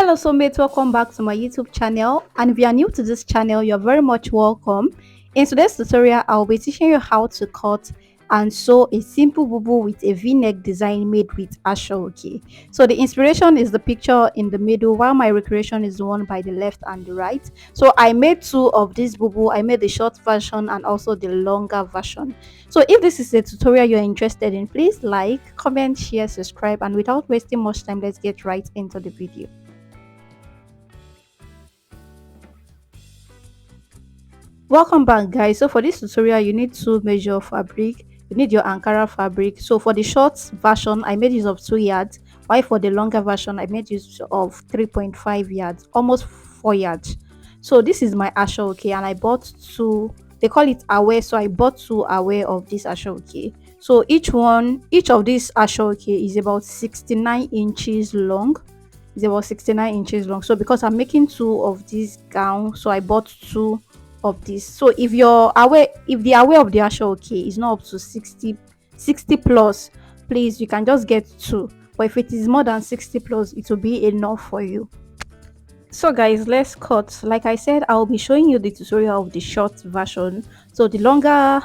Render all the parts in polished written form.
Hello soulmates, welcome back to my YouTube channel, and if you are new to this channel, you're very much welcome. In today's tutorial, I'll be teaching you how to cut and sew a simple bubu with a v-neck design made with Asooke. So the inspiration is the picture in the middle, while my recreation is the one by the left and the right. So I made two of this bubu. I made the short version and also the longer version. So if this is a tutorial you're interested in, please like, comment, share, subscribe, and without wasting much time, let's get right into the video. Welcome back, guys. So for this tutorial you need to measure fabric, you need your Ankara fabric. So for the short version I made use of 2 yards, while for the longer version I made use of 3.5 yards, almost 4 yards. So this is my Asooke, and I bought two. They call it aware, so I bought two aware of this Asooke. So each of these Asooke is about 69 inches long. It's about 69 inches long. So because I'm making two of this gown, so I bought two of this. So if the aware of the Asooke is not up to 60 plus, please, you can just get two, but if it is more than 60 plus, it will be enough for you. So guys, let's cut. Like I said, I'll be showing you the tutorial of the short version. So the longer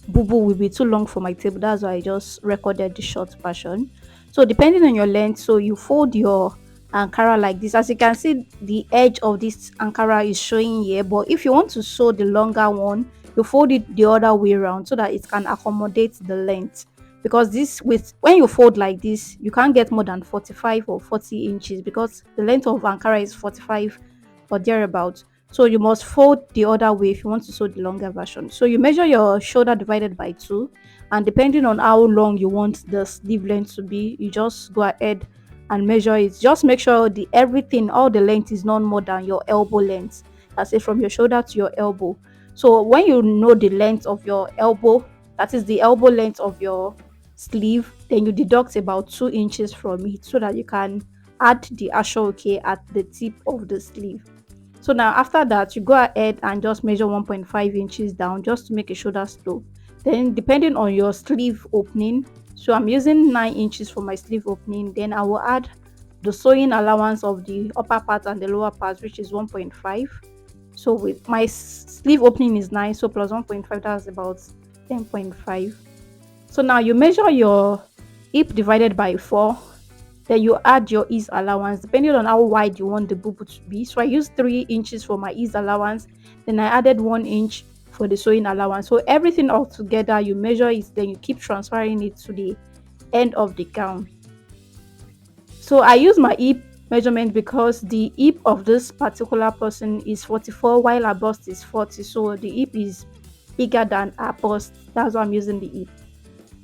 bubu will be too long for my table, that's why I just recorded the short version. So depending on your length, so you fold your Ankara like this. As you can see, the edge of this Ankara is showing here, but if you want to sew the longer one, you fold it the other way around so that it can accommodate the length. Because when you fold like this, you can't get more than 45 or 40 inches, because the length of Ankara is 45 or thereabouts. So you must fold the other way if you want to sew the longer version. So you measure your shoulder divided by 2, and depending on how long you want the sleeve length to be, you just go ahead and measure it. Just make sure all the length is not more than your elbow length. That's it, from your shoulder to your elbow. So when you know the length of your elbow, that is the elbow length of your sleeve, then you deduct about 2 inches from it so that you can add the Asooke at the tip of the sleeve. So now after that, you go ahead and just measure 1.5 inches down just to make a shoulder slope. Then depending on your sleeve opening, so I'm using 9 inches for my sleeve opening, then I will add the sewing allowance of the upper part and the lower part, which is 1.5. So with my sleeve opening is 9, so plus 1.5, that's about 10.5. So now you measure your hip divided by 4. Then you add your ease allowance depending on how wide you want the bubu to be. So I used 3 inches for my ease allowance, then I added 1 inch for the sewing allowance. So everything all together, you measure it, then you keep transferring it to the end of the gown. So I use my hip measurement because the hip of this particular person is 44 while her bust is 40. So the hip is bigger than her bust. That's why I'm using the hip.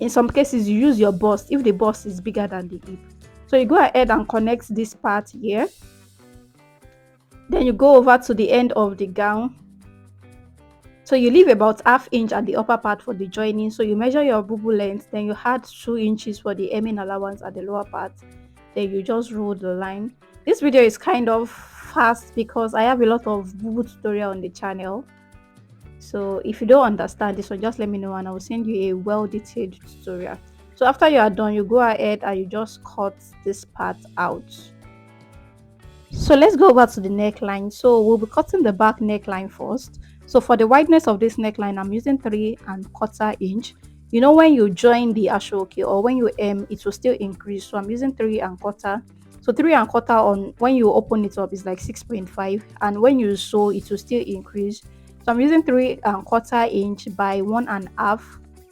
In some cases you use your bust if the bust is bigger than the hip. So you go ahead and connect this part here. Then you go over to the end of the gown. So you leave about ½ inch at the upper part for the joining. So you measure your bubu length, then you add 2 inches for the hemming allowance at the lower part. Then you just roll the line. This video is kind of fast because I have a lot of bubu tutorial on the channel. So if you don't understand this one, just let me know and I will send you a well-detailed tutorial. So after you are done, you go ahead and you just cut this part out. So let's go over to the neckline. So we'll be cutting the back neckline first. So for the wideness of this neckline, I'm using 3¼ inch. You know, when you join the Asooke or when you hem, it will still increase. So I'm using 3¼ So 3¼ on when you open it up is like 6.5, and when you sew it will still increase. So I'm using 3¼ inch by 1½.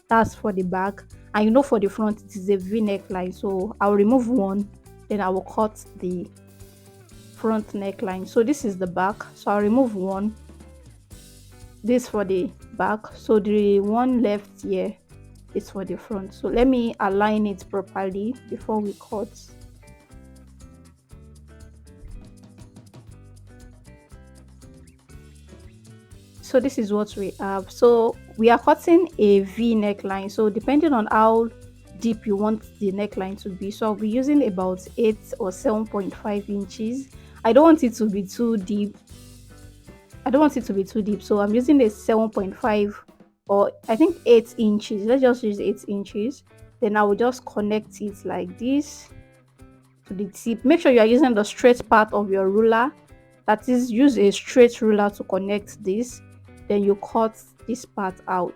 That's for the back, and you know for the front it is a v neckline. So I'll remove one, then I will cut the front neckline. So this is the back, so I'll remove one. This for the back, so the one left here is for the front. So let me align it properly before we cut. So this is what we have. So we are cutting a v neckline, so depending on how deep you want the neckline to be, so I'll be using about 8 or 7.5 inches. I don't want it to be too deep. So I'm using a 7.5, or I think 8 inches. Let's just use 8 inches. Then I will just connect it like this. to the tip. Make sure you are using the straight part of your ruler. That is, use a straight ruler to connect this. Then you cut this part out.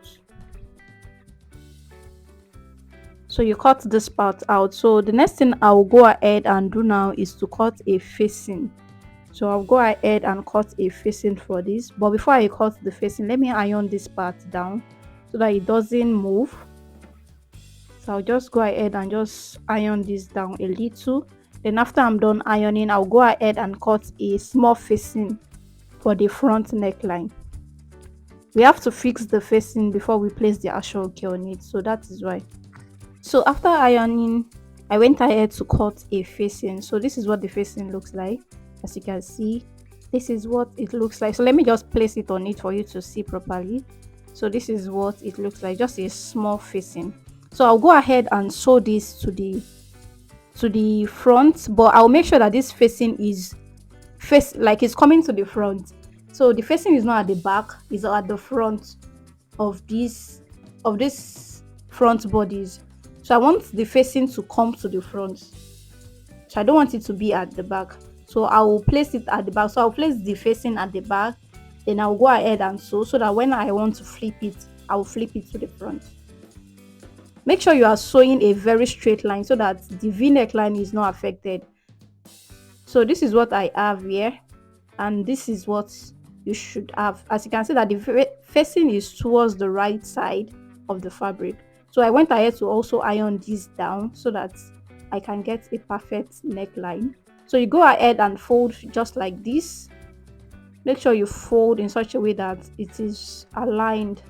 So you cut this part out. So the next thing I'll go ahead and do now is to cut a facing. So I'll go ahead and cut a facing for this. But before I cut the facing, let me iron this part down so that it doesn't move. So I'll just go ahead and just iron this down a little. Then after I'm done ironing, I'll go ahead and cut a small facing for the front neckline. We have to fix the facing before we place the Asooke on it, so that is why. So after ironing, I went ahead to cut a facing. So this is what the facing looks like. As you can see, this is what it looks like. So let me just place it on it for you to see properly. So this is what it looks like, just a small facing. So I'll go ahead and sew this to the front, but I'll make sure that this facing is like it's coming to the front. So the facing is not at the back, it's at the front of this front bodies. So I want the facing to come to the front. So I don't want it to be at the back. So I will place it at the back. So I'll place the facing at the back. Then I'll go ahead and sew so that when I want to flip it, I'll flip it to the front. Make sure you are sewing a very straight line so that the V-neck line is not affected. So this is what I have here, and this is what you should have. As you can see that the facing is towards the right side of the fabric. So I went ahead to also iron this down so that I can get a perfect neckline. So you go ahead and fold just like this. Make sure you fold in such a way that it is aligned.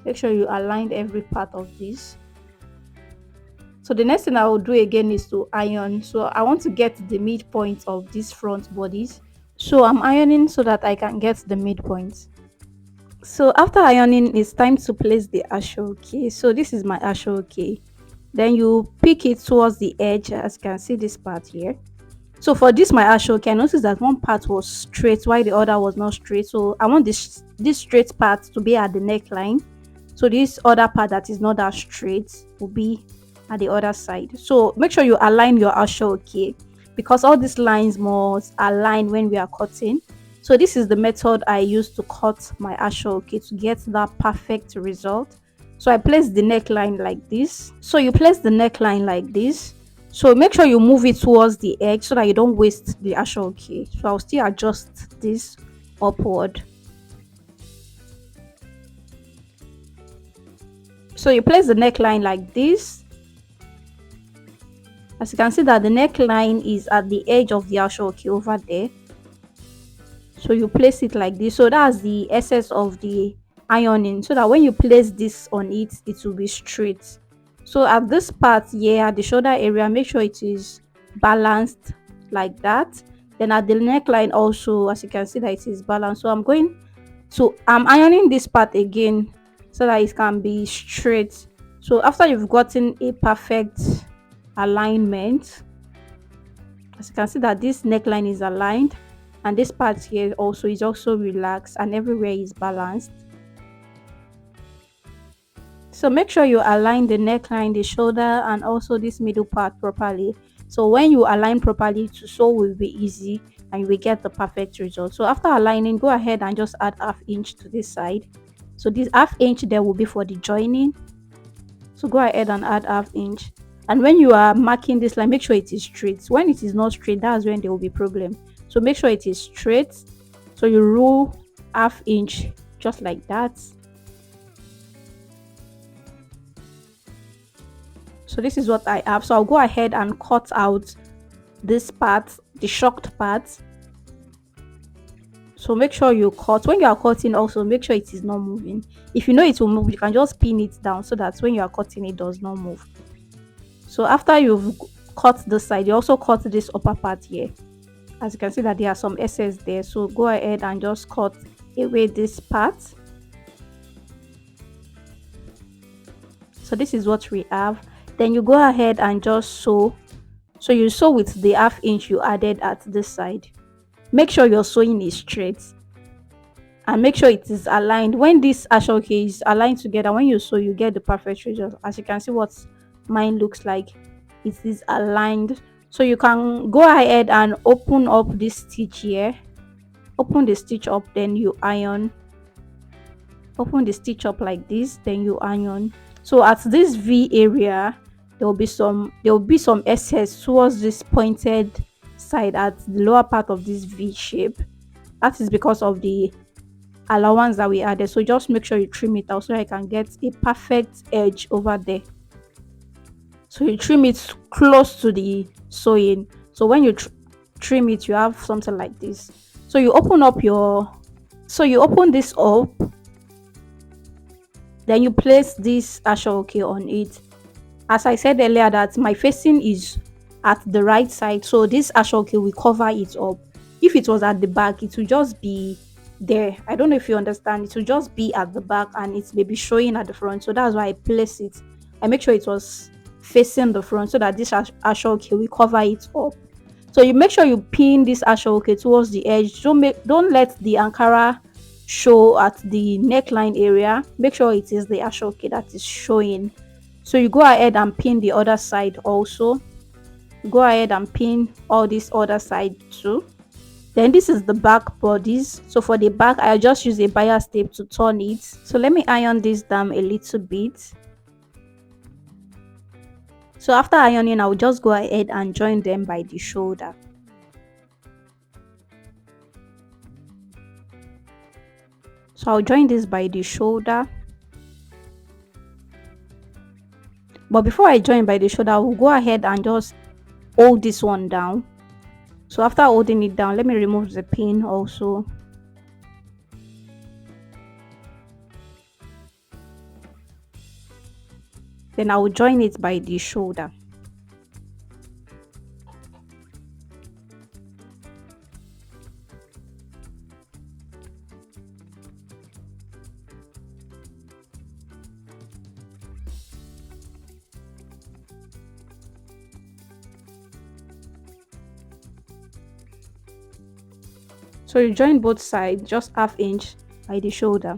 Make sure you aligned every part of this. So the next thing I will do again is to iron. So I want to get the midpoint of these front bodies. So I'm ironing so that I can get the midpoint. So after ironing, it's time to place the Asooke. So this is my Asooke. Then you pick it towards the edge, as you can see this part here. So for this my Asooke, I noticed that one part was straight while the other was not straight. So I want this straight part to be at the neckline. So this other part that is not that straight will be at the other side. So make sure you align your Asooke because all these lines must align when we are cutting. So this is the method I use to cut my Asooke to get that perfect result. So I place the neckline like this. So you place the neckline like this. So make sure you move it towards the edge so that you don't waste the Asooke. So I'll still adjust this upward. So you place the neckline like this. As you can see that the neckline is at the edge of the Asooke over there. So you place it like this. So that's the essence of the ironing, so that when you place this on it, it will be straight. So at this part here, at the shoulder area, make sure it is balanced like that. Then at the neckline also, as you can see that it is balanced. So I'm ironing this part again so that it can be straight. So after you've gotten a perfect alignment, as you can see that this neckline is aligned and this part here also is also relaxed and everywhere is balanced. So make sure you align the neckline, the shoulder, and also this middle part properly. So when you align properly, to sew will be easy and you will get the perfect result. So after aligning, go ahead and just add ½ inch to this side. So this ½ inch there will be for the joining. So go ahead and add ½ inch. And when you are marking this line, make sure it is straight. When it is not straight, that's when there will be problem. So make sure it is straight. So you rule ½ inch just like that. So this is what I have. So I'll go ahead and cut out this part, the shocked part. So make sure you cut. When you are cutting also, make sure it is not moving. If you know it will move, you can just pin it down so that when you are cutting, it does not move. So after you've cut the side, you also cut this upper part here. As you can see that there are some excess there. So go ahead and just cut away this part. So this is what we have. Then you go ahead and just sew. So you sew with the ½ inch you added at this side. Make sure your sewing is straight and make sure it is aligned. When this Asooke is aligned together, when you sew, you get the perfect result. As you can see what mine looks like, it is aligned So you can go ahead and open up this stitch here, open the stitch up, then you iron, open the stitch up like this, then you iron. So at this V area, there will be some excess towards this pointed side at the lower part of this V shape. That is because of the allowance that we added. So just make sure you trim it out so I can get a perfect edge over there. So you trim it close to the sewing. So when you trim it, you have something like this. So you open up your, so you open this up, then you place this ashoke on it. As I said earlier, that my facing is at the right side, so this ashoke will cover it up. If it was at the back, it will just be there. I don't know if you understand. It will just be at the back and it may be showing at the front. So that's why I place it. I make sure it was facing the front so that this ashoke will cover it up. So you make sure you pin this ashoke towards the edge. Don't let the ankara show at the neckline area. Make sure it is the ashoke that is showing. So you go ahead and pin the other side also. Go ahead and pin all this other side too. Then this is the back bodies. So for the back, I just use a bias tape to turn it. So let me iron this down a little bit. So after ironing, I'll just go ahead and join them by the shoulder. So I'll join this by the shoulder. But before I join by the shoulder, I will go ahead and just hold this one down. So after holding it down, let me remove the pin also. Then I will join it by the shoulder. So you join both sides, just half inch by the shoulder.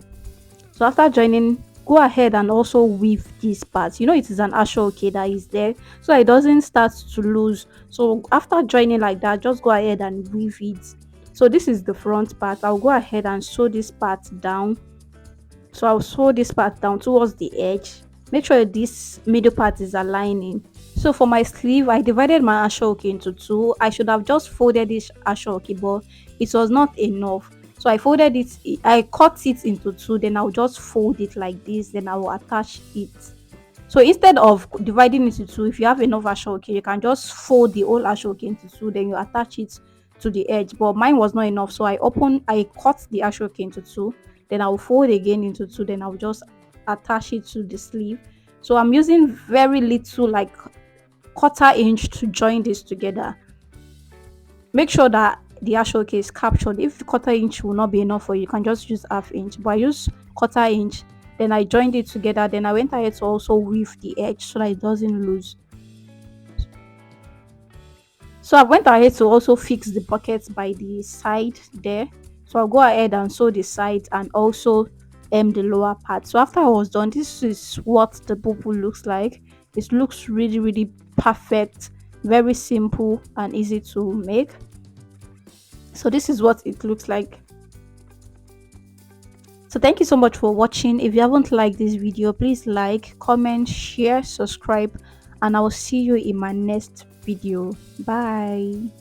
So after joining, go ahead and also weave this part. You know it is an ashoke that is there, so it doesn't start to lose. So after joining like that, just go ahead and weave it. So this is the front part. I'll go ahead and sew this part down. So I'll sew this part down towards the edge. Make sure this middle part is aligning. So for my sleeve, I divided my ashoke into two. I should have just folded this ashoke, but it was not enough. So I folded it, I cut it into two, then I'll just fold it like this, then I will attach it. So instead of dividing it into two, if you have enough ashoke, you can just fold the whole ashoke into two, then you attach it to the edge. But mine was not enough, so I cut the ashoke into two, then I'll fold again into two, then I'll just attach it to the sleeve. So I'm using very little, like quarter inch, to join this together. Make sure that the ashoke is captured. If quarter inch will not be enough for you, you can just use half inch, but I use quarter inch. Then I joined it together, then I went ahead to also weave the edge so that it doesn't lose. So I went ahead to also fix the pockets by the side there. So I'll go ahead and sew the sides and also the lower part. So after I was done, this is what the bubu looks like. It looks really perfect, very simple and easy to make. So this is what it looks like. So thank you so much for watching. If you haven't liked this video, please like, comment, share, subscribe, and I will see you in my next video. Bye.